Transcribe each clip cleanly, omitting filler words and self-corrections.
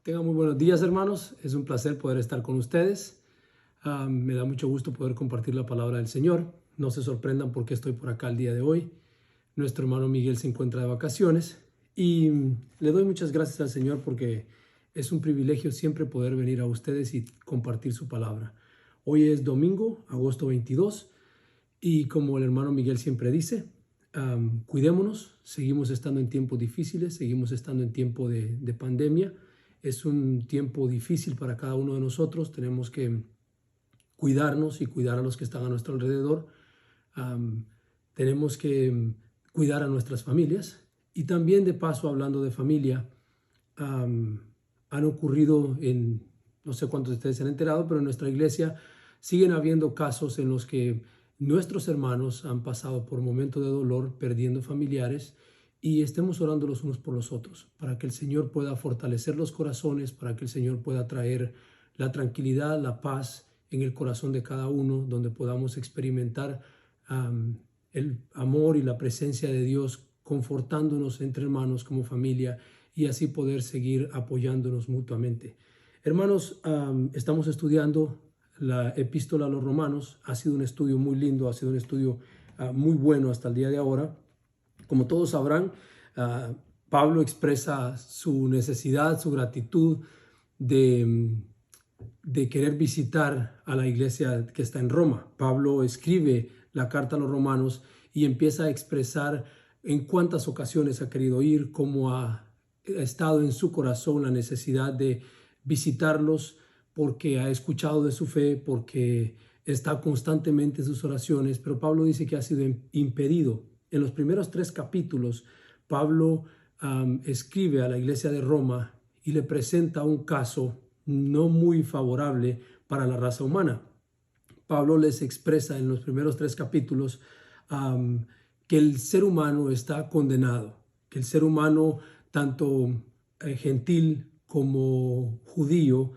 Tengan muy buenos días, hermanos. Es un placer poder estar con ustedes. Me da mucho gusto poder compartir la palabra del Señor. No se sorprendan porque estoy por acá el día de hoy. Nuestro hermano Miguel se encuentra de vacaciones y le doy muchas gracias al Señor porque es un privilegio siempre poder venir a ustedes y compartir su palabra. Hoy es domingo, agosto 22, y como el hermano Miguel siempre dice, cuidémonos. Seguimos estando en tiempos difíciles, seguimos estando en tiempo de pandemia. Es un tiempo difícil para cada uno de nosotros. Tenemos que cuidarnos y cuidar a los que están a nuestro alrededor. Tenemos que cuidar a nuestras familias. Y también, de paso, hablando de familia, han ocurrido no sé cuántos de ustedes se han enterado, pero en nuestra iglesia siguen habiendo casos en los que nuestros hermanos han pasado por momentos de dolor, perdiendo familiares, y estemos orando los unos por los otros, para que el Señor pueda fortalecer los corazones, para que el Señor pueda traer la tranquilidad, la paz en el corazón de cada uno, donde podamos experimentar el amor y la presencia de Dios, confortándonos entre hermanos como familia, y así poder seguir apoyándonos mutuamente. Hermanos, estamos estudiando la epístola a los romanos. Ha sido un estudio muy lindo, ha sido un estudio muy bueno hasta el día de ahora. Como todos sabrán, Pablo expresa su necesidad, su gratitud de querer visitar a la iglesia que está en Roma. Pablo escribe la carta a los romanos y empieza a expresar en cuántas ocasiones ha querido ir, cómo ha estado en su corazón la necesidad de visitarlos, porque ha escuchado de su fe, porque está constantemente en sus oraciones. Pero Pablo dice que ha sido impedido. En los primeros 3 capítulos, Pablo escribe a la iglesia de Roma y le presenta un caso no muy favorable para la raza humana. Pablo les expresa en los primeros 3 capítulos que el ser humano está condenado, que el ser humano, tanto gentil como judío,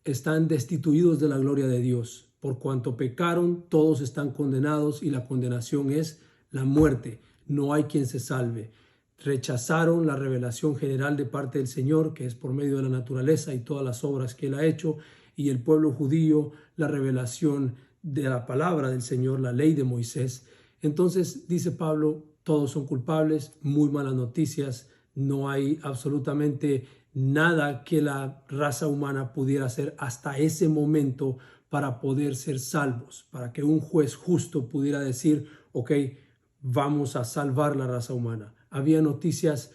están destituidos de la gloria de Dios. Por cuanto pecaron, todos están condenados, y la condenación es la muerte. No hay quien se salve. Rechazaron la revelación general de parte del Señor, que es por medio de la naturaleza y todas las obras que Él ha hecho, y el pueblo judío, la revelación de la palabra del Señor, la ley de Moisés. Entonces, dice Pablo, todos son culpables, muy malas noticias, no hay absolutamente nada que la raza humana pudiera hacer hasta ese momento para poder ser salvos, para que un juez justo pudiera decir, ok, vamos a salvar la raza humana. Había noticias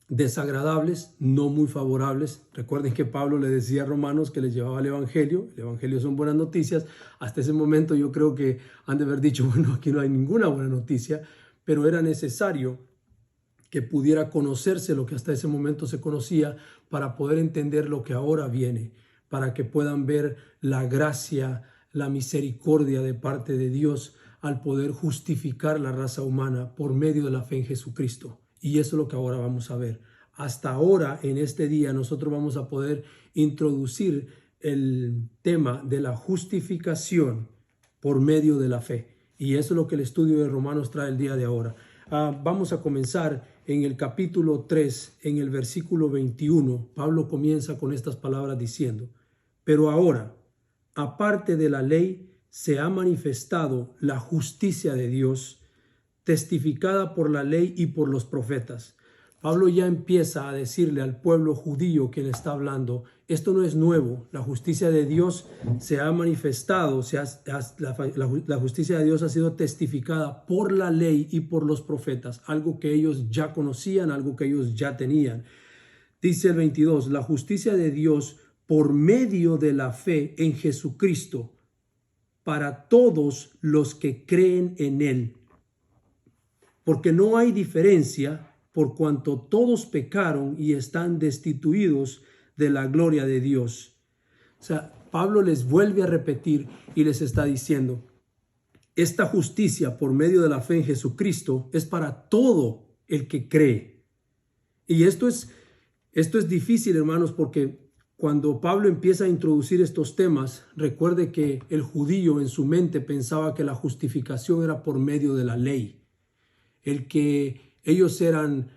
desagradables, no muy favorables. Recuerden que Pablo le decía a Romanos que les llevaba el Evangelio. El Evangelio son buenas noticias. Hasta ese momento yo creo que han de haber dicho, bueno, aquí no hay ninguna buena noticia, pero era necesario que pudiera conocerse lo que hasta ese momento se conocía para poder entender lo que ahora viene, para que puedan ver la gracia, la misericordia de parte de Dios al poder justificar la raza humana por medio de la fe en Jesucristo. Y eso es lo que ahora vamos a ver. Hasta ahora, en este día, nosotros vamos a poder introducir el tema de la justificación por medio de la fe. Y eso es lo que el estudio de Romanos trae el día de ahora. Vamos a comenzar en el capítulo 3, en el versículo 21. Pablo comienza con estas palabras diciendo: pero ahora, aparte de la ley, se ha manifestado la justicia de Dios, testificada por la ley y por los profetas. Pablo ya empieza a decirle al pueblo judío que le está hablando, esto no es nuevo, la justicia de Dios se ha manifestado, la justicia de Dios ha sido testificada por la ley y por los profetas, algo que ellos ya conocían, algo que ellos ya tenían. Dice el 22, la justicia de Dios por medio de la fe en Jesucristo, para todos los que creen en Él. Porque no hay diferencia, por cuanto todos pecaron y están destituidos de la gloria de Dios. O sea, Pablo les vuelve a repetir y les está diciendo, esta justicia por medio de la fe en Jesucristo es para todo el que cree. Y esto es difícil, hermanos, porque cuando Pablo empieza a introducir estos temas, recuerde que el judío en su mente pensaba que la justificación era por medio de la ley. El que ellos eran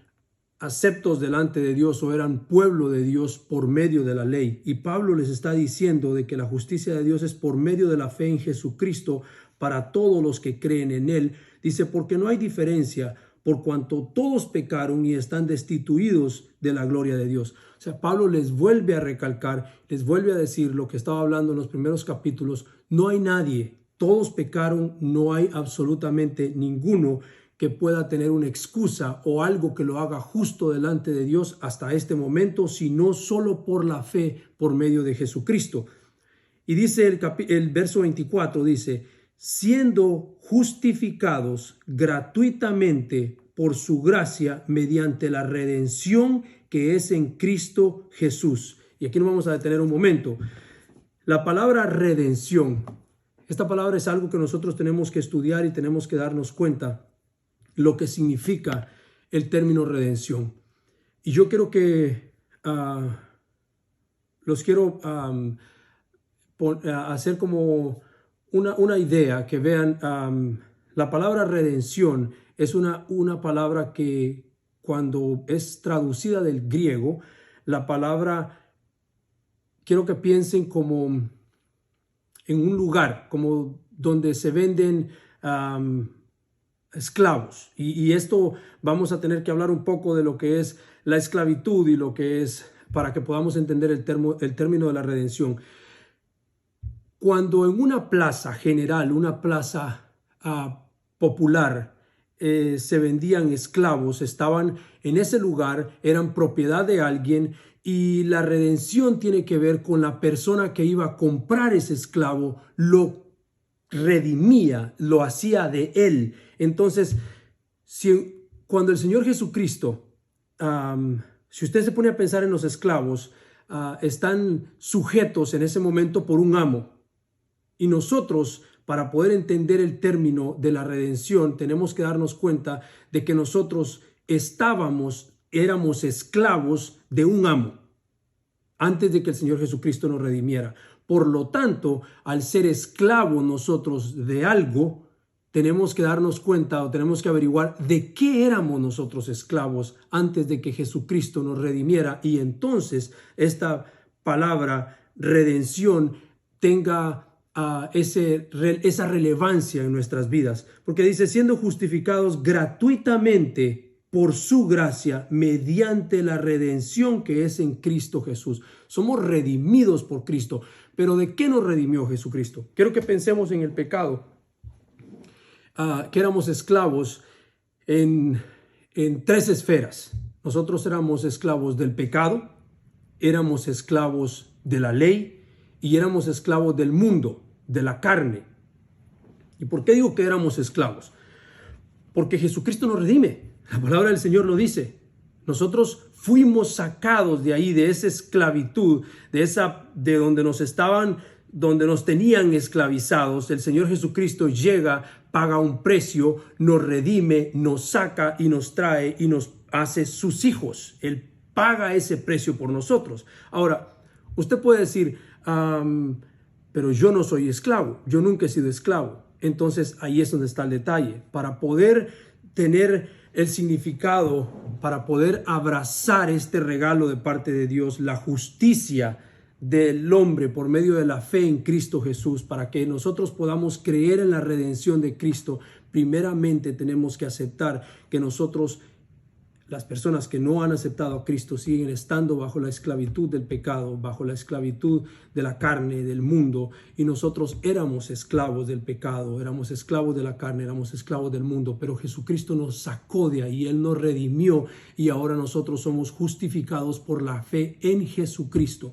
aceptos delante de Dios o eran pueblo de Dios por medio de la ley. Y Pablo les está diciendo de que la justicia de Dios es por medio de la fe en Jesucristo para todos los que creen en Él. Dice, porque no hay diferencia, por cuanto todos pecaron y están destituidos de la gloria de Dios. O sea, Pablo les vuelve a recalcar, les vuelve a decir lo que estaba hablando en los primeros capítulos. No hay nadie, todos pecaron, no hay absolutamente ninguno que pueda tener una excusa o algo que lo haga justo delante de Dios hasta este momento, sino solo por la fe por medio de Jesucristo. Y dice el verso 24, dice, siendo justificados gratuitamente por su gracia mediante la redención que es en Cristo Jesús. Y aquí nos vamos a detener un momento. La palabra redención, esta palabra es algo que nosotros tenemos que estudiar y tenemos que darnos cuenta lo que significa el término redención. Y yo quiero que los quiero hacer como una idea, que vean la palabra redención es una palabra que cuando es traducida del griego, la palabra, quiero que piensen como en un lugar, como donde se venden esclavos. Y esto vamos a tener que hablar un poco de lo que es la esclavitud y lo que es, para que podamos entender el término de la redención. Cuando en una plaza general, una plaza popular, se vendían esclavos, estaban en ese lugar, eran propiedad de alguien, y la redención tiene que ver con la persona que iba a comprar ese esclavo, lo redimía, lo hacía de él. Entonces, cuando el Señor Jesucristo, si usted se pone a pensar en los esclavos, están sujetos en ese momento por un amo. Y nosotros, para poder entender el término de la redención, tenemos que darnos cuenta de que nosotros éramos esclavos de un amo antes de que el Señor Jesucristo nos redimiera. Por lo tanto, al ser esclavos nosotros de algo, tenemos que darnos cuenta o tenemos que averiguar de qué éramos nosotros esclavos antes de que Jesucristo nos redimiera, y entonces esta palabra redención tenga esa relevancia en nuestras vidas, porque dice, siendo justificados gratuitamente por su gracia mediante la redención que es en Cristo Jesús. Somos redimidos por Cristo. Pero ¿de qué nos redimió Jesucristo? Quiero que pensemos en el pecado, que éramos esclavos en 3 esferas. Nosotros éramos esclavos del pecado, éramos esclavos de la ley y éramos esclavos del mundo, de la carne. ¿Y por qué digo que éramos esclavos? Porque Jesucristo nos redime. La palabra del Señor lo dice. Nosotros fuimos sacados de ahí, de esa esclavitud, de donde nos tenían esclavizados. El Señor Jesucristo llega, paga un precio, nos redime, nos saca y nos trae y nos hace sus hijos. Él paga ese precio por nosotros. Ahora, usted puede decir, pero yo no soy esclavo, yo nunca he sido esclavo. Entonces ahí es donde está el detalle. Para poder tener el significado, para poder abrazar este regalo de parte de Dios, la justicia del hombre por medio de la fe en Cristo Jesús, para que nosotros podamos creer en la redención de Cristo, primeramente tenemos que aceptar que nosotros, las personas que no han aceptado a Cristo, siguen estando bajo la esclavitud del pecado, bajo la esclavitud de la carne, del mundo, y nosotros éramos esclavos del pecado, éramos esclavos de la carne, éramos esclavos del mundo, pero Jesucristo nos sacó de ahí, Él nos redimió, y ahora nosotros somos justificados por la fe en Jesucristo.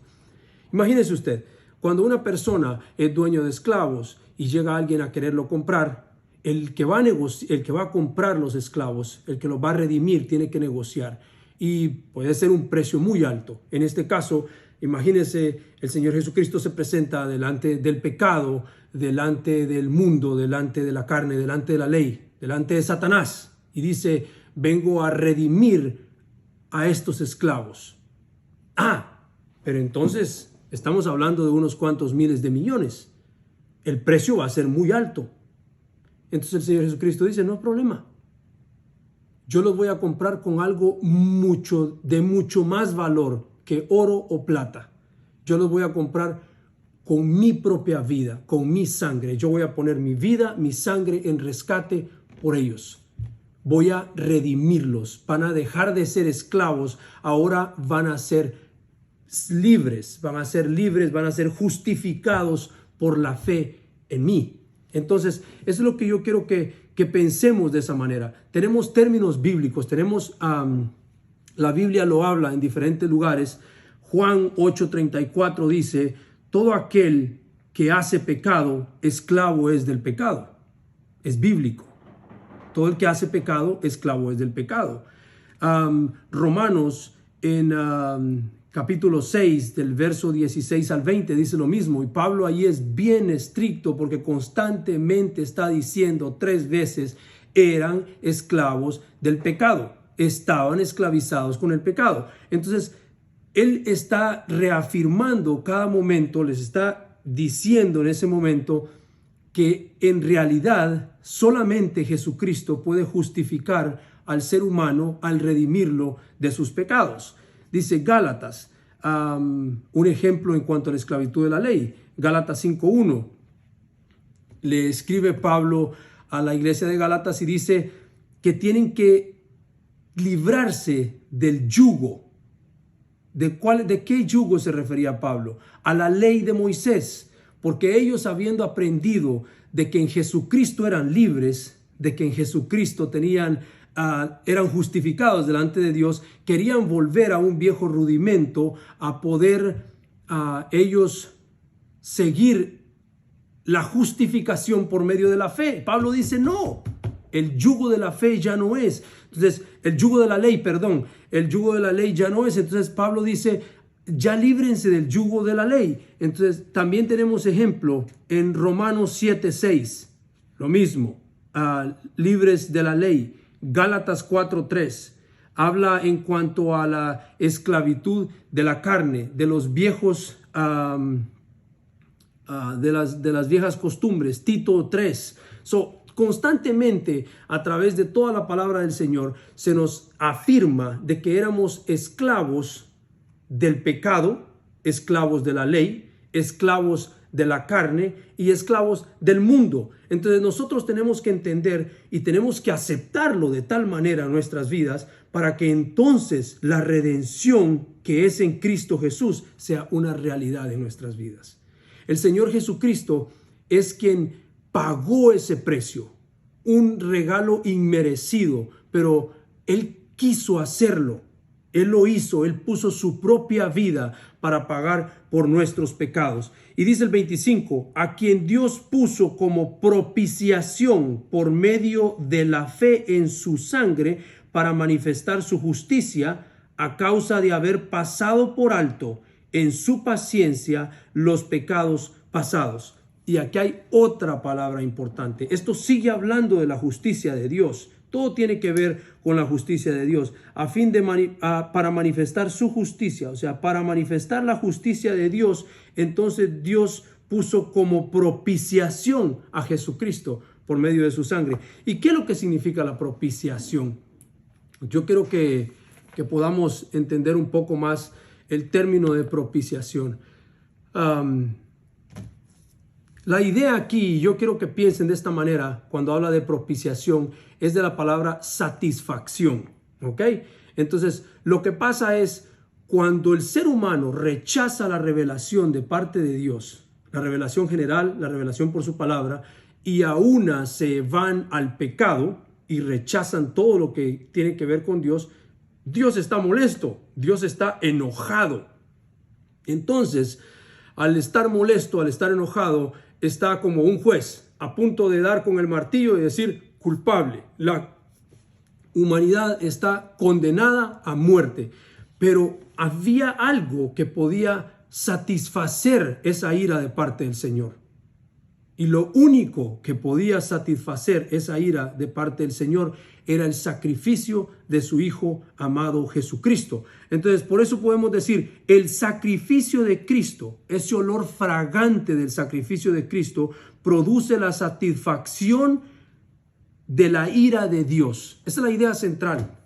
Imagínese usted, cuando una persona es dueño de esclavos y llega alguien a quererlo comprar, el que va a comprar los esclavos, el que los va a redimir, tiene que negociar, y puede ser un precio muy alto. En este caso, imagínense, el Señor Jesucristo se presenta delante del pecado, delante del mundo, delante de la carne, delante de la ley, delante de Satanás, y dice, vengo a redimir a estos esclavos. Pero entonces estamos hablando de unos cuantos miles de millones. El precio va a ser muy alto. Entonces el Señor Jesucristo dice, no hay problema. yo los voy a comprar con algo de mucho más valor que oro o plata. Yo los voy a comprar con mi propia vida, con mi sangre. Yo voy a poner mi vida, mi sangre en rescate por ellos. Voy a redimirlos. Van a dejar de ser esclavos. Ahora van a ser libres. Van a ser justificados por la fe en mí. Entonces, eso es lo que yo quiero que pensemos de esa manera. Tenemos términos bíblicos. Tenemos, la Biblia lo habla en diferentes lugares. Juan 8:34 dice: todo aquel que hace pecado, esclavo es del pecado. Es bíblico. Todo el que hace pecado, esclavo es del pecado. Romanos en capítulo 6, del verso 16 al 20, dice lo mismo. Y Pablo ahí es bien estricto porque constantemente está diciendo 3 veces, eran esclavos del pecado. Estaban esclavizados con el pecado. Entonces, él está reafirmando cada momento, les está diciendo en ese momento que en realidad solamente Jesucristo puede justificar al ser humano al redimirlo de sus pecados. Dice Gálatas, un ejemplo en cuanto a la esclavitud de la ley. Gálatas 5:1. Le escribe Pablo a la iglesia de Gálatas y dice que tienen que librarse del yugo. ¿De qué yugo se refería Pablo? A la ley de Moisés, porque ellos, habiendo aprendido de que en Jesucristo eran libres, de que en Jesucristo eran justificados delante de Dios, querían volver a un viejo rudimento, a poder ellos seguir la justificación por medio de la fe. Pablo dice, no, el yugo de la fe ya no es. Entonces, el yugo de la ley ya no es. Entonces, Pablo dice, ya líbrense del yugo de la ley. Entonces, también tenemos ejemplo en Romanos 7:6. Lo mismo, libres de la ley. Gálatas 4:3. Habla en cuanto a la esclavitud de la carne, de los viejos, de las viejas costumbres. Tito 3. Constantemente, a través de toda la palabra del Señor, se nos afirma de que éramos esclavos del pecado, esclavos de la ley, esclavos de la carne y esclavos del mundo. Entonces nosotros tenemos que entender y tenemos que aceptarlo de tal manera en nuestras vidas para que entonces la redención que es en Cristo Jesús sea una realidad en nuestras vidas. El Señor Jesucristo es quien pagó ese precio, un regalo inmerecido, pero Él quiso hacerlo. Él lo hizo, Él puso su propia vida para pagar por nuestros pecados. Y dice el 25, a quien Dios puso como propiciación por medio de la fe en su sangre para manifestar su justicia a causa de haber pasado por alto en su paciencia los pecados pasados. Y aquí hay otra palabra importante. Esto sigue hablando de la justicia de Dios. Todo tiene que ver con la justicia de Dios, para manifestar su justicia, o sea, para manifestar la justicia de Dios. Entonces Dios puso como propiciación a Jesucristo por medio de su sangre. ¿Y qué es lo que significa la propiciación? Yo quiero que podamos entender un poco más el término de propiciación. La idea aquí, yo quiero que piensen de esta manera cuando habla de propiciación, es de la palabra satisfacción, ¿ok? Entonces, lo que pasa es cuando el ser humano rechaza la revelación de parte de Dios, la revelación general, la revelación por su palabra, y a una se van al pecado y rechazan todo lo que tiene que ver con Dios, Dios está molesto, Dios está enojado. Entonces, al estar molesto, al estar enojado, está como un juez a punto de dar con el martillo y decir culpable. La humanidad está condenada a muerte, pero había algo que podía satisfacer esa ira de parte del Señor. Y lo único que podía satisfacer esa ira de parte del Señor era el sacrificio de su Hijo amado Jesucristo. Entonces, por eso podemos decir, el sacrificio de Cristo, ese olor fragante del sacrificio de Cristo, produce la satisfacción de la ira de Dios. Esa es la idea central.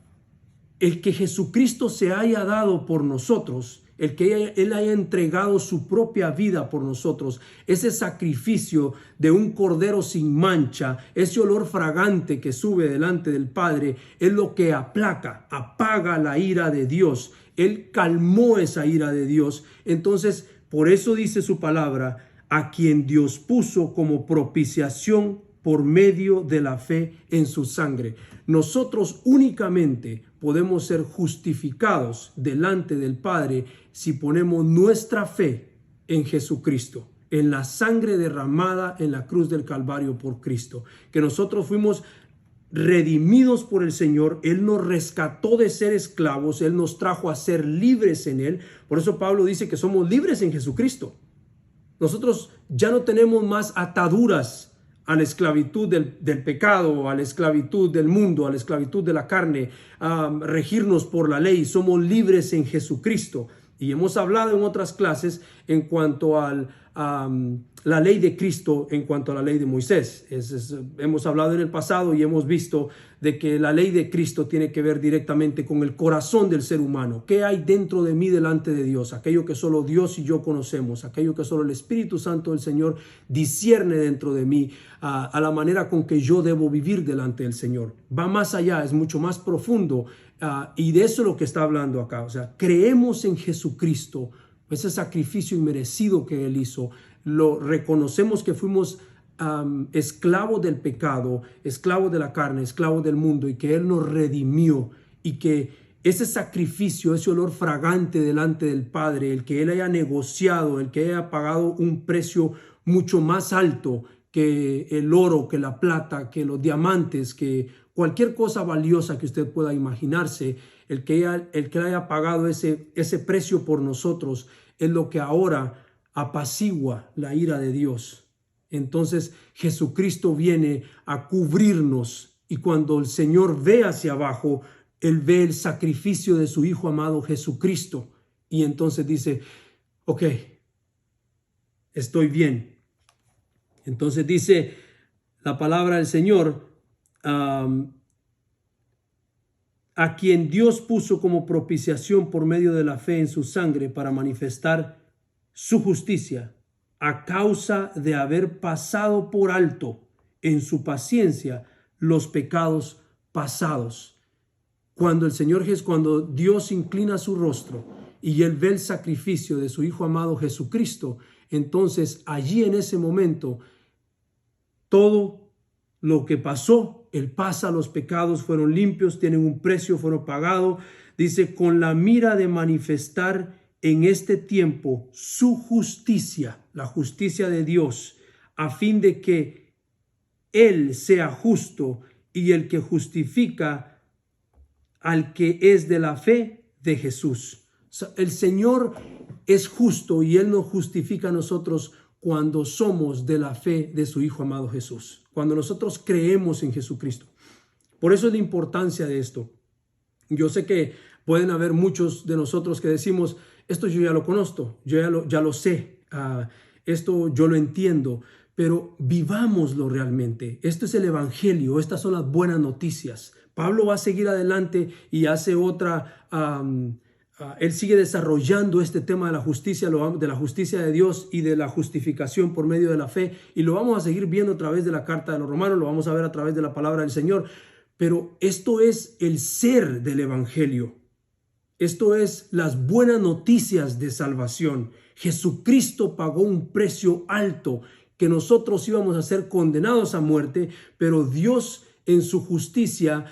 El que Jesucristo se haya dado por nosotros, el que Él haya entregado su propia vida por nosotros, ese sacrificio de un cordero sin mancha, ese olor fragante que sube delante del Padre, es lo que apaga la ira de Dios. Él calmó esa ira de Dios. Entonces, por eso dice su palabra, a quien Dios puso como propiciación por medio de la fe en su sangre. Nosotros únicamente podemos ser justificados delante del Padre si ponemos nuestra fe en Jesucristo, en la sangre derramada en la cruz del Calvario por Cristo, que nosotros fuimos redimidos por el Señor. Él nos rescató de ser esclavos, Él nos trajo a ser libres en Él. Por eso Pablo dice que somos libres en Jesucristo. Nosotros ya no tenemos más ataduras a la esclavitud del pecado, a la esclavitud del mundo, a la esclavitud de la carne, a regirnos por la ley. Somos libres en Jesucristo. Y hemos hablado en otras clases en cuanto a la ley de Cristo, en cuanto a la ley de Moisés. Hemos hablado en el pasado y hemos visto de que la ley de Cristo tiene que ver directamente con el corazón del ser humano. ¿Qué hay dentro de mí delante de Dios? Aquello que solo Dios y yo conocemos, aquello que solo el Espíritu Santo del Señor discierne dentro de mí, a la manera con que yo debo vivir delante del Señor. Va más allá, es mucho más profundo. Y de eso es lo que está hablando acá. O sea, creemos en Jesucristo, ese sacrificio inmerecido que Él hizo. Lo reconocemos que fuimos esclavos del pecado, esclavos de la carne, esclavos del mundo, y que Él nos redimió, y que ese sacrificio, ese olor fragante delante del Padre, el que Él haya negociado, el que haya pagado un precio mucho más alto que el oro, que la plata, que los diamantes, que cualquier cosa valiosa que usted pueda imaginarse, el que haya pagado ese precio por nosotros, es lo que ahora apacigua la ira de Dios. Entonces Jesucristo viene a cubrirnos, y cuando el Señor ve hacia abajo, Él ve el sacrificio de su Hijo amado Jesucristo, y entonces dice, ok, estoy bien. Entonces dice la palabra del Señor, a quien Dios puso como propiciación por medio de la fe en su sangre para manifestar su justicia, a causa de haber pasado por alto en su paciencia los pecados pasados. Cuando cuando Dios inclina su rostro y Él ve el sacrificio de su Hijo amado Jesucristo, entonces allí en ese momento todo lo que pasó, Él pasa, los pecados fueron limpios, tienen un precio, fueron pagados. Dice, con la mira de manifestar en este tiempo su justicia, la justicia de Dios, a fin de que Él sea justo y el que justifica al que es de la fe de Jesús. El Señor es justo y Él nos justifica a nosotros cuando somos de la fe de su Hijo amado Jesús, cuando nosotros creemos en Jesucristo. Por eso es la importancia de esto. Yo sé que pueden haber muchos de nosotros que decimos, esto yo ya lo conozco, yo ya lo sé, esto yo lo entiendo, pero vivámoslo realmente. Esto es el Evangelio, estas son las buenas noticias. Pablo va a seguir adelante y hace otra... él sigue desarrollando este tema de la justicia de Dios y de la justificación por medio de la fe, y lo vamos a seguir viendo a través de la carta de los Romanos, lo vamos a ver a través de la palabra del Señor. Pero esto es el ser del Evangelio. Esto es las buenas noticias de salvación. Jesucristo pagó un precio alto, que nosotros íbamos a ser condenados a muerte, pero Dios en su justicia,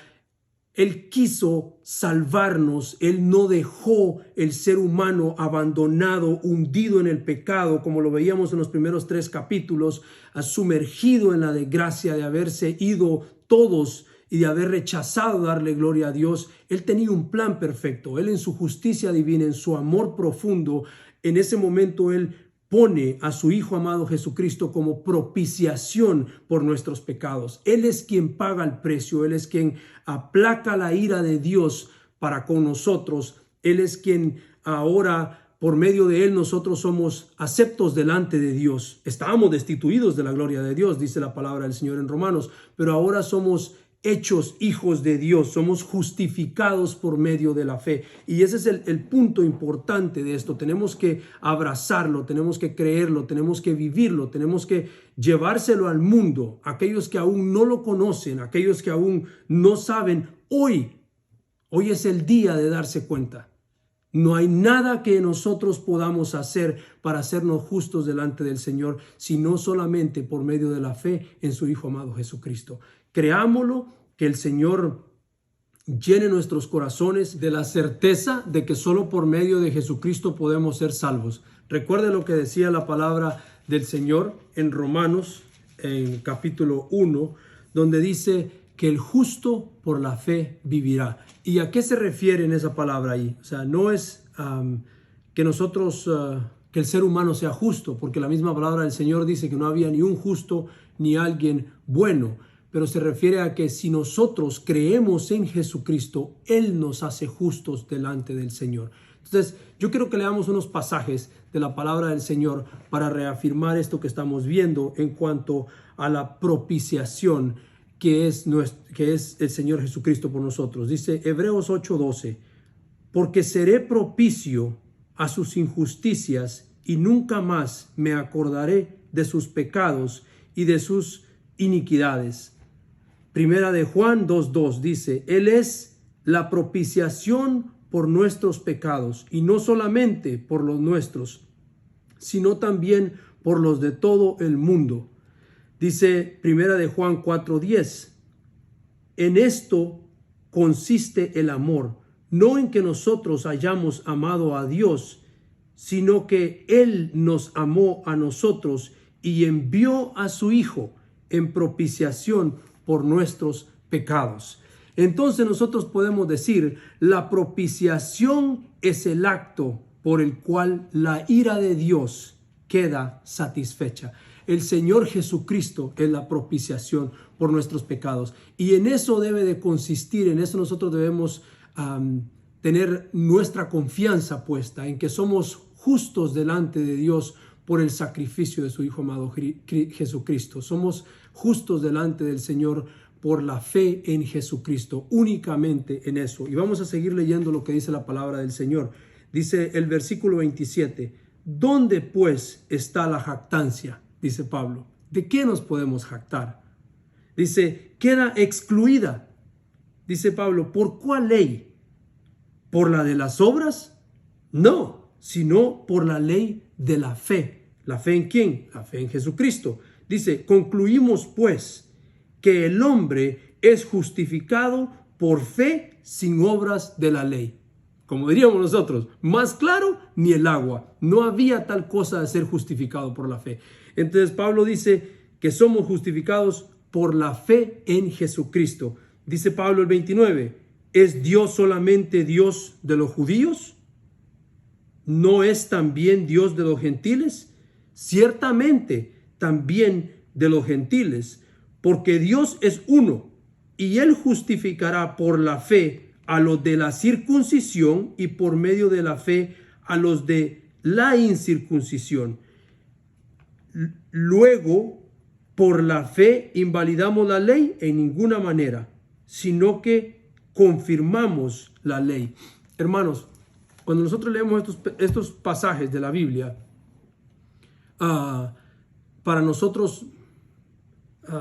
Él quiso salvarnos. Él no dejó el ser humano abandonado, hundido en el pecado, como lo veíamos en los primeros 3 capítulos, sumergido en la desgracia de haberse ido todos y de haber rechazado darle gloria a Dios. Él tenía un plan perfecto. Él en su justicia divina, en su amor profundo, en ese momento Él pone a su Hijo amado Jesucristo como propiciación por nuestros pecados. Él es quien paga el precio. Él es quien aplaca la ira de Dios para con nosotros. Él es quien ahora, por medio de Él, nosotros somos aceptos delante de Dios. Estábamos destituidos de la gloria de Dios, dice la palabra del Señor en Romanos, pero ahora somos hechos hijos de Dios, somos justificados por medio de la fe. Y ese es el punto importante de esto. Tenemos que abrazarlo, tenemos que creerlo, tenemos que vivirlo, tenemos que llevárselo al mundo. Aquellos que aún no lo conocen, aquellos que aún no saben, hoy es el día de darse cuenta. No hay nada que nosotros podamos hacer para hacernos justos delante del Señor, sino solamente por medio de la fe en su Hijo amado Jesucristo. Creámoslo, que el Señor llene nuestros corazones de la certeza de que solo por medio de Jesucristo podemos ser salvos. Recuerde lo que decía la palabra del Señor en Romanos, en capítulo 1, donde dice que el justo por la fe vivirá. ¿Y a qué se refiere en esa palabra ahí? O sea, no es que nosotros, que el ser humano sea justo, porque la misma palabra del Señor dice que no había ni un justo ni alguien bueno, pero se refiere a que si nosotros creemos en Jesucristo, Él nos hace justos delante del Señor. Entonces, yo quiero que leamos unos pasajes de la palabra del Señor para reafirmar esto que estamos viendo en cuanto a la propiciación que es el Señor Jesucristo por nosotros. Dice Hebreos 8:12, porque seré propicio a sus injusticias y nunca más me acordaré de sus pecados y de sus iniquidades. Primera de Juan 2:2 dice, Él es la propiciación por nuestros pecados, y no solamente por los nuestros, sino también por los de todo el mundo. Dice Primera de Juan 4:10, en esto consiste el amor, no en que nosotros hayamos amado a Dios, sino que Él nos amó a nosotros y envió a su Hijo en propiciación por nuestros pecados. Entonces nosotros podemos decir, la propiciación es el acto por el cual la ira de Dios queda satisfecha. El Señor Jesucristo es la propiciación por nuestros pecados. Y en eso debe de consistir, en eso nosotros debemos tener nuestra confianza puesta, en que somos justos delante de Dios por el sacrificio de su Hijo amado Jesucristo. Somos justos delante del Señor por la fe en Jesucristo, únicamente en eso. Y vamos a seguir leyendo lo que dice la palabra del Señor. Dice el versículo 27, ¿dónde pues está la jactancia? Dice Pablo. ¿De qué nos podemos jactar? Dice, queda excluida. Dice Pablo, ¿por cuál ley? ¿Por la de las obras? No, sino por la ley de la fe. ¿La fe en quién? La fe en Jesucristo. Dice, concluimos pues que el hombre es justificado por fe sin obras de la ley. Como diríamos nosotros, más claro ni el agua. No había tal cosa de ser justificado por la fe. Entonces Pablo dice que somos justificados por la fe en Jesucristo. Dice Pablo el 29, ¿es Dios solamente Dios de los judíos? ¿No es también Dios de los gentiles? Ciertamente también de los gentiles, porque Dios es uno, y Él justificará por la fe a los de la circuncisión y por medio de la fe a los de la incircuncisión. Luego, por la fe invalidamos la ley en ninguna manera, sino que confirmamos la ley. Hermanos, cuando nosotros leemos estos pasajes de la Biblia, para nosotros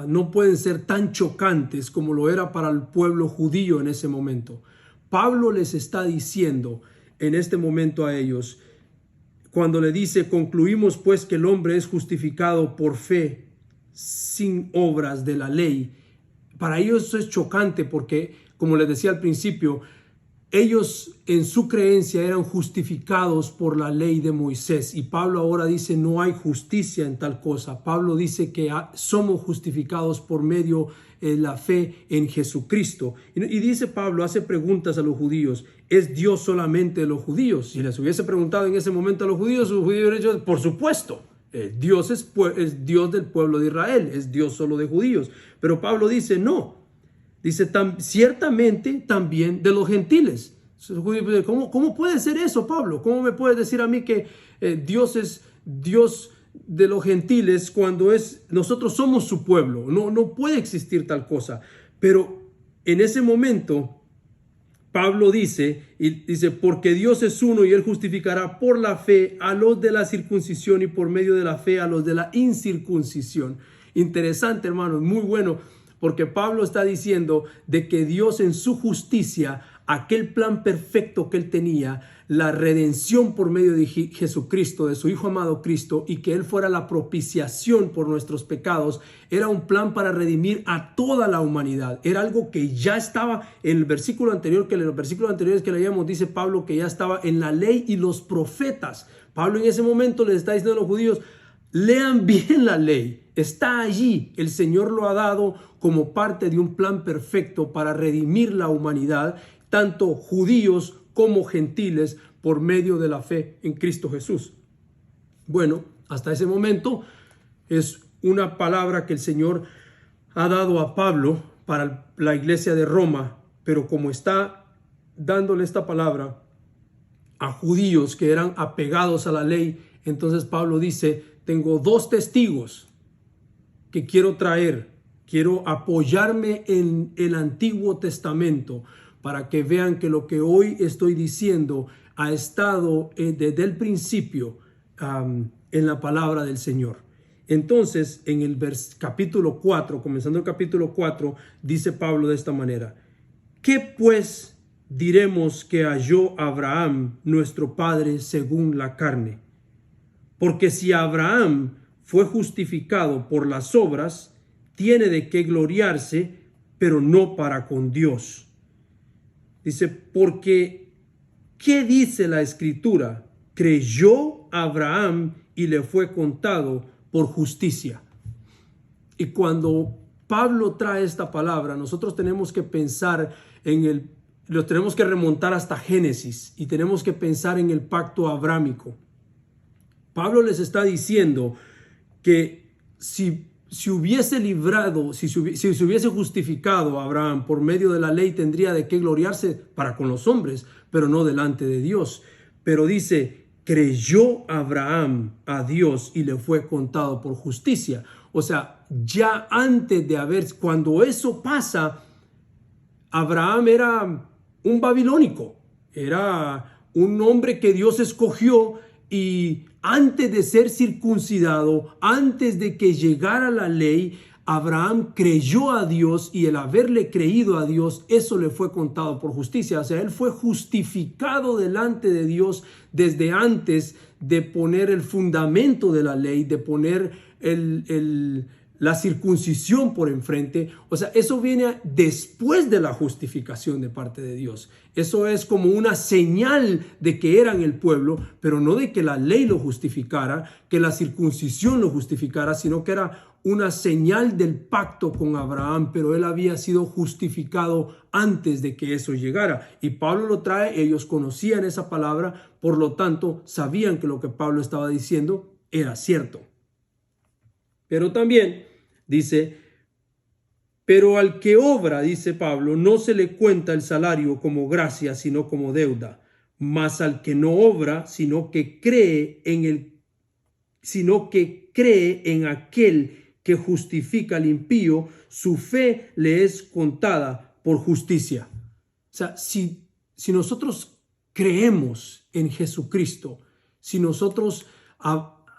no pueden ser tan chocantes como lo era para el pueblo judío en ese momento. Pablo les está diciendo en este momento a ellos, cuando le dice, concluimos pues que el hombre es justificado por fe sin obras de la ley. Para ellos eso es chocante porque, como les decía al principio, ellos en su creencia eran justificados por la ley de Moisés, y Pablo ahora dice no hay justicia en tal cosa. Pablo dice que somos justificados por medio de la fe en Jesucristo. Y dice Pablo, hace preguntas a los judíos, ¿es Dios solamente de los judíos? Si les hubiese preguntado en ese momento a los judíos hubieran dicho, por supuesto, Dios es Dios del pueblo de Israel, es Dios solo de judíos. Pero Pablo dice no. Dice, ciertamente también de los gentiles. ¿Cómo puede ser eso, Pablo? ¿Cómo me puedes decir a mí que Dios es Dios de los gentiles cuando nosotros somos su pueblo? No puede existir tal cosa. Pero en ese momento, Pablo dice, porque Dios es uno y Él justificará por la fe a los de la circuncisión y por medio de la fe a los de la incircuncisión. Interesante, hermanos, muy bueno, porque Pablo está diciendo de que Dios en su justicia, aquel plan perfecto que Él tenía, la redención por medio de Jesucristo, de su Hijo amado Cristo, y que Él fuera la propiciación por nuestros pecados, era un plan para redimir a toda la humanidad. Era algo que ya estaba en el versículo anterior, que en los versículos anteriores que leíamos, dice Pablo que ya estaba en la ley y los profetas. Pablo en ese momento les está diciendo a los judíos, lean bien la ley, está allí, el Señor lo ha dado como parte de un plan perfecto para redimir la humanidad, tanto judíos como gentiles, por medio de la fe en Cristo Jesús. Bueno, hasta ese momento es una palabra que el Señor ha dado a Pablo para la iglesia de Roma, pero como está dándole esta palabra a judíos que eran apegados a la ley, entonces Pablo dice, tengo dos testigos que quiero traer, quiero apoyarme en el Antiguo Testamento para que vean que lo que hoy estoy diciendo ha estado desde el principio en la palabra del Señor. Entonces, en el capítulo 4, comenzando el capítulo 4, dice Pablo de esta manera, ¿qué pues diremos que halló Abraham, nuestro padre, según la carne? Porque si Abraham fue justificado por las obras, tiene de qué gloriarse, pero no para con Dios. Dice, porque, ¿qué dice la Escritura? Creyó Abraham y le fue contado por justicia. Y cuando Pablo trae esta palabra, nosotros tenemos que pensar lo tenemos que remontar hasta Génesis y tenemos que pensar en el pacto abrámico. Pablo les está diciendo que si se hubiese librado, si se hubiese justificado a Abraham por medio de la ley, tendría de qué gloriarse para con los hombres, pero no delante de Dios. Pero dice, creyó Abraham a Dios y le fue contado por justicia. O sea, ya antes de cuando eso pasa, Abraham era un babilónico, era un hombre que Dios escogió y antes de ser circuncidado, antes de que llegara la ley, Abraham creyó a Dios y el haberle creído a Dios, eso le fue contado por justicia. O sea, él fue justificado delante de Dios desde antes de poner el fundamento de la ley, de poner la circuncisión por enfrente. O sea, eso viene después de la justificación de parte de Dios. Eso es como una señal de que eran el pueblo, pero no de que la ley lo justificara, que la circuncisión lo justificara, sino que era una señal del pacto con Abraham, pero él había sido justificado antes de que eso llegara. Y Pablo lo trae, ellos conocían esa palabra, por lo tanto, sabían que lo que Pablo estaba diciendo era cierto. Pero también dice, pero al que obra, dice Pablo, no se le cuenta el salario como gracia, sino como deuda. Mas al que no obra, sino que cree en aquel que justifica al impío, su fe le es contada por justicia. O sea, si nosotros creemos en Jesucristo, si nosotros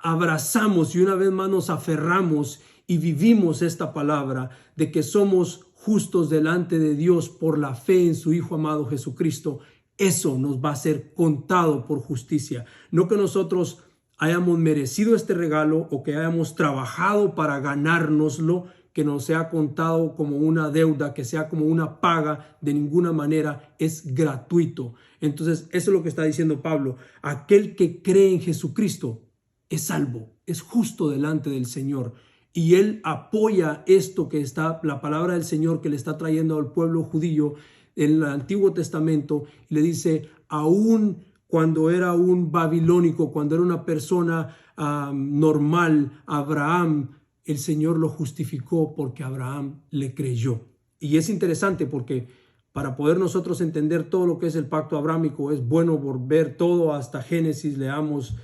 abrazamos y una vez más nos aferramos y vivimos esta palabra de que somos justos delante de Dios por la fe en su Hijo amado Jesucristo, eso nos va a ser contado por justicia. No que nosotros hayamos merecido este regalo o que hayamos trabajado para ganárnoslo, que nos sea contado como una deuda, que sea como una paga, de ninguna manera, es gratuito. Entonces, eso es lo que está diciendo Pablo. Aquel que cree en Jesucristo es salvo, es justo delante del Señor. Y él apoya esto que está, la palabra del Señor que le está trayendo al pueblo judío en el Antiguo Testamento, y le dice, aún cuando era un babilónico, cuando era una persona normal, Abraham, el Señor lo justificó porque Abraham le creyó. Y es interesante porque para poder nosotros entender todo lo que es el pacto abrámico, es bueno volver todo hasta Génesis, leamos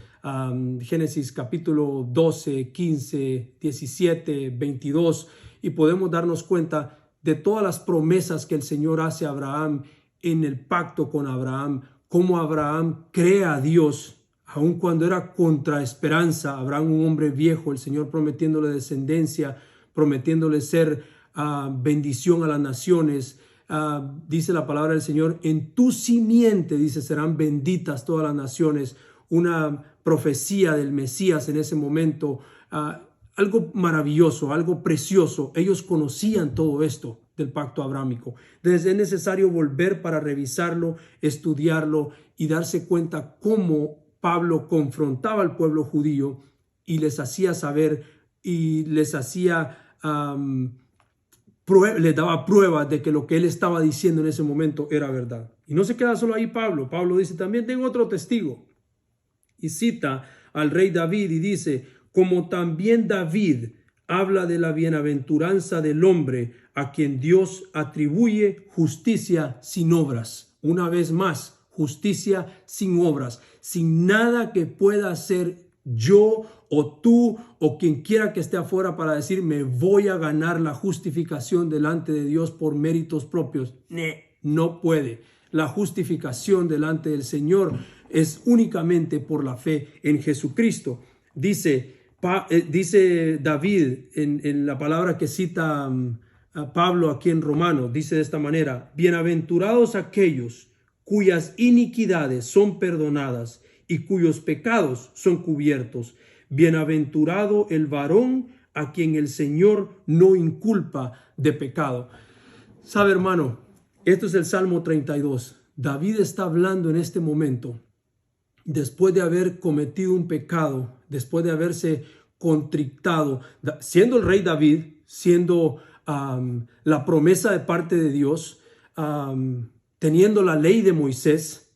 Génesis capítulo 12, 15, 17, 22 y podemos darnos cuenta de todas las promesas que el Señor hace a Abraham en el pacto con Abraham, cómo Abraham cree a Dios, aun cuando era contra esperanza. Abraham, un hombre viejo, el Señor prometiéndole descendencia, prometiéndole ser bendición a las naciones. Dice la palabra del Señor, en tu simiente, dice, serán benditas todas las naciones. Una profecía del Mesías en ese momento, algo maravilloso, algo precioso. Ellos conocían todo esto del pacto abrámico. Entonces es necesario volver para revisarlo, estudiarlo y darse cuenta cómo Pablo confrontaba al pueblo judío y les hacía saber y les hacía les daba pruebas de que lo que él estaba diciendo en ese momento era verdad. Y no se queda solo ahí Pablo. Pablo dice, también tengo otro testigo. Y cita al rey David y dice, como también David habla de la bienaventuranza del hombre a quien Dios atribuye justicia sin obras. Una vez más, justicia sin obras, sin nada que pueda hacer yo o tú o quien quiera que esté afuera para decir me voy a ganar la justificación delante de Dios por méritos propios. No puede. La justificación delante del Señor es únicamente por la fe en Jesucristo. Dice David en la palabra que cita a Pablo aquí en Romanos, dice de esta manera, bienaventurados aquellos cuyas iniquidades son perdonadas y cuyos pecados son cubiertos. Bienaventurado el varón a quien el Señor no inculpa de pecado. Sabe, hermano, esto es el Salmo 32. David está hablando en este momento, después de haber cometido un pecado, después de haberse contrictado, siendo el rey David, siendo la promesa de parte de Dios, teniendo la ley de Moisés,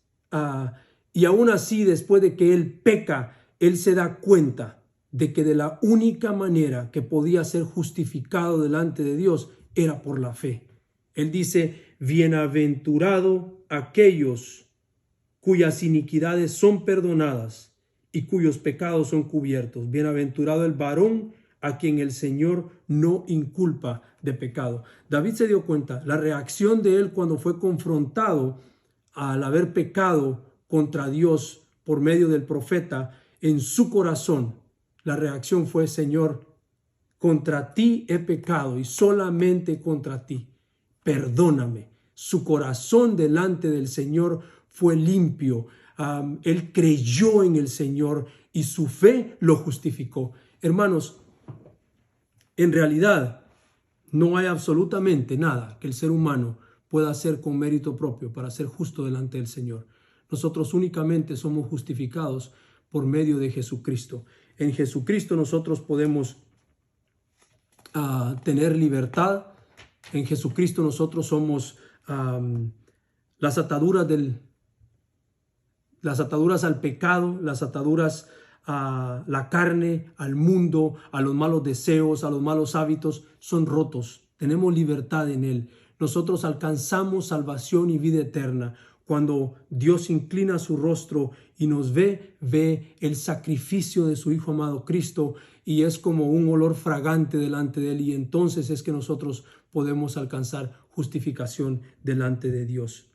y aún así, después de que él peca, él se da cuenta de que de la única manera que podía ser justificado delante de Dios era por la fe. Él dice, bienaventurado aquellos cuyas iniquidades son perdonadas y cuyos pecados son cubiertos. Bienaventurado el varón a quien el Señor no inculpa de pecado. David se dio cuenta, la reacción de él cuando fue confrontado al haber pecado contra Dios por medio del profeta, en su corazón, la reacción fue, Señor, contra ti he pecado y solamente contra ti. Perdóname. Su corazón delante del Señor fue limpio. Él creyó en el Señor y su fe lo justificó. Hermanos, en realidad no hay absolutamente nada que el ser humano pueda hacer con mérito propio para ser justo delante del Señor. Nosotros únicamente somos justificados por medio de Jesucristo. En Jesucristo nosotros podemos tener libertad. En Jesucristo nosotros somos las ataduras al pecado, las ataduras a la carne, al mundo, a los malos deseos, a los malos hábitos, son rotos. Tenemos libertad en Él. Nosotros alcanzamos salvación y vida eterna. Cuando Dios inclina su rostro y nos ve el sacrificio de su Hijo amado Cristo y es como un olor fragante delante de Él, y entonces es que nosotros podemos alcanzar justificación delante de Dios.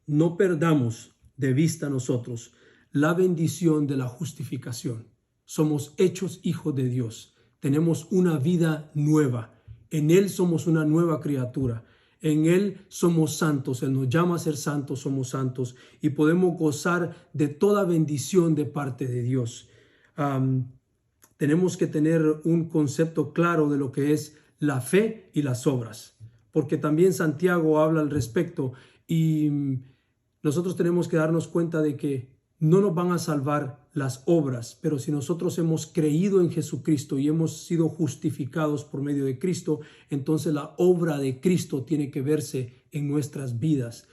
No perdamos de vista nosotros la bendición de la justificación. Somos hechos hijos de Dios. Tenemos una vida nueva. En Él somos una nueva criatura. En Él somos santos. Él nos llama a ser santos, somos santos. Y podemos gozar de toda bendición de parte de Dios. Tenemos que tener un concepto claro de lo que es la fe y las obras. Porque también Santiago habla al respecto. Y nosotros tenemos que darnos cuenta de que no nos van a salvar las obras, pero si nosotros hemos creído en Jesucristo y hemos sido justificados por medio de Cristo, entonces la obra de Cristo tiene que verse en nuestras vidas.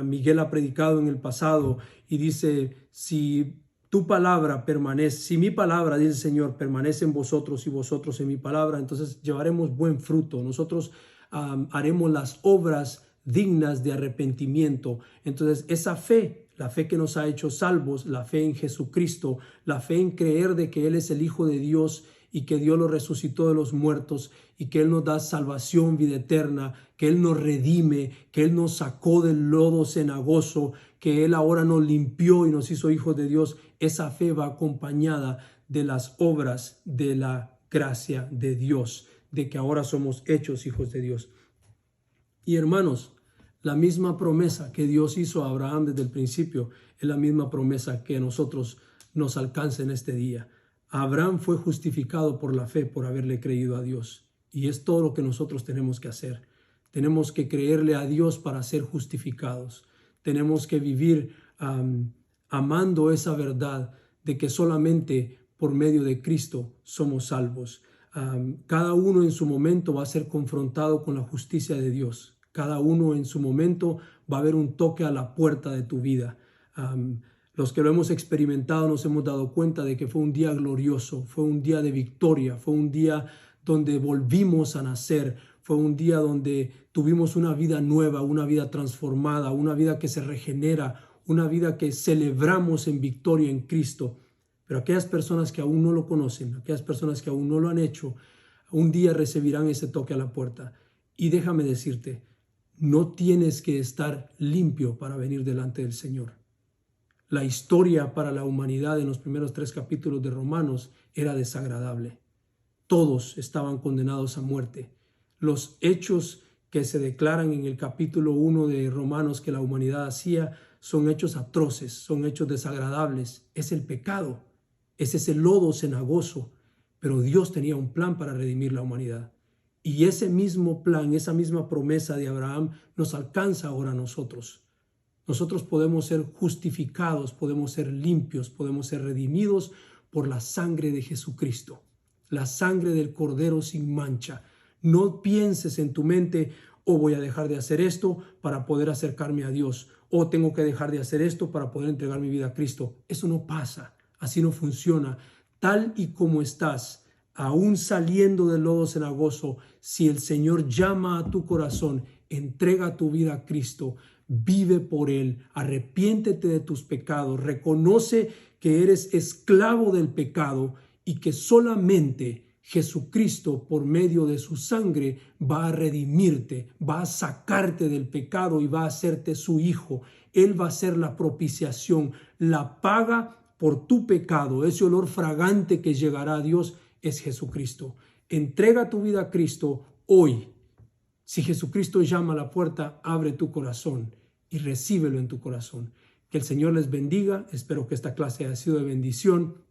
Miguel ha predicado en el pasado y dice, si tu palabra permanece, si mi palabra, dice el Señor, permanece en vosotros y vosotros en mi palabra, entonces llevaremos buen fruto. Nosotros haremos las obras dignas de arrepentimiento. Entonces esa fe la fe que nos ha hecho salvos, la fe en Jesucristo, la fe en creer de que Él es el Hijo de Dios y que Dios lo resucitó de los muertos y que Él nos da salvación, vida eterna, que Él nos redime, que Él nos sacó del lodo cenagoso, que Él ahora nos limpió y nos hizo hijos de Dios. Esa fe va acompañada de las obras de la gracia de Dios, de que ahora somos hechos hijos de Dios. Y hermanos, la misma promesa que Dios hizo a Abraham desde el principio es la misma promesa que a nosotros nos alcanza en este día. Abraham fue justificado por la fe, por haberle creído a Dios. Y es todo lo que nosotros tenemos que hacer. Tenemos que creerle a Dios para ser justificados. Tenemos que vivir amando esa verdad de que solamente por medio de Cristo somos salvos. Cada uno en su momento va a ser confrontado con la justicia de Dios. Cada uno en su momento va a haber un toque a la puerta de tu vida. Los que lo hemos experimentado nos hemos dado cuenta de que fue un día glorioso, fue un día de victoria, fue un día donde volvimos a nacer, fue un día donde tuvimos una vida nueva, una vida transformada, una vida que se regenera, una vida que celebramos en victoria en Cristo. Pero aquellas personas que aún no lo conocen, aquellas personas que aún no lo han hecho, un día recibirán ese toque a la puerta. Y déjame decirte, no tienes que estar limpio para venir delante del Señor. La historia para la humanidad en los primeros 3 capítulos de Romanos era desagradable. Todos estaban condenados a muerte. Los hechos que se declaran en el capítulo 1 de Romanos que la humanidad hacía son hechos atroces, son hechos desagradables. Es el pecado, ese es el lodo cenagoso. Pero Dios tenía un plan para redimir la humanidad. Y ese mismo plan, esa misma promesa de Abraham nos alcanza ahora a nosotros. Nosotros podemos ser justificados, podemos ser limpios, podemos ser redimidos por la sangre de Jesucristo, la sangre del Cordero sin mancha. No pienses en tu mente, voy a dejar de hacer esto para poder acercarme a Dios, o tengo que dejar de hacer esto para poder entregar mi vida a Cristo. Eso no pasa, así no funciona. Tal y como estás, aún saliendo del lodo cenagoso, si el Señor llama a tu corazón, entrega tu vida a Cristo, vive por Él, arrepiéntete de tus pecados, reconoce que eres esclavo del pecado y que solamente Jesucristo, por medio de su sangre, va a redimirte, va a sacarte del pecado y va a hacerte su hijo. Él va a ser la propiciación, la paga por tu pecado. Ese olor fragante que llegará a Dios es Jesucristo. Entrega tu vida a Cristo hoy. Si Jesucristo llama a la puerta, abre tu corazón y recíbelo en tu corazón. Que el Señor les bendiga. Espero que esta clase haya sido de bendición.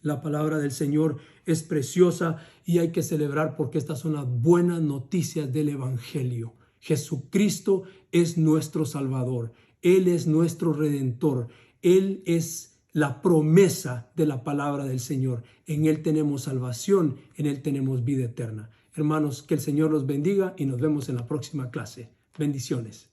La palabra del Señor es preciosa y hay que celebrar porque estas son las buenas noticias del Evangelio. Jesucristo es nuestro Salvador. Él es nuestro Redentor. Él es la promesa de la palabra del Señor. En Él tenemos salvación, en Él tenemos vida eterna. Hermanos, que el Señor los bendiga y nos vemos en la próxima clase. Bendiciones.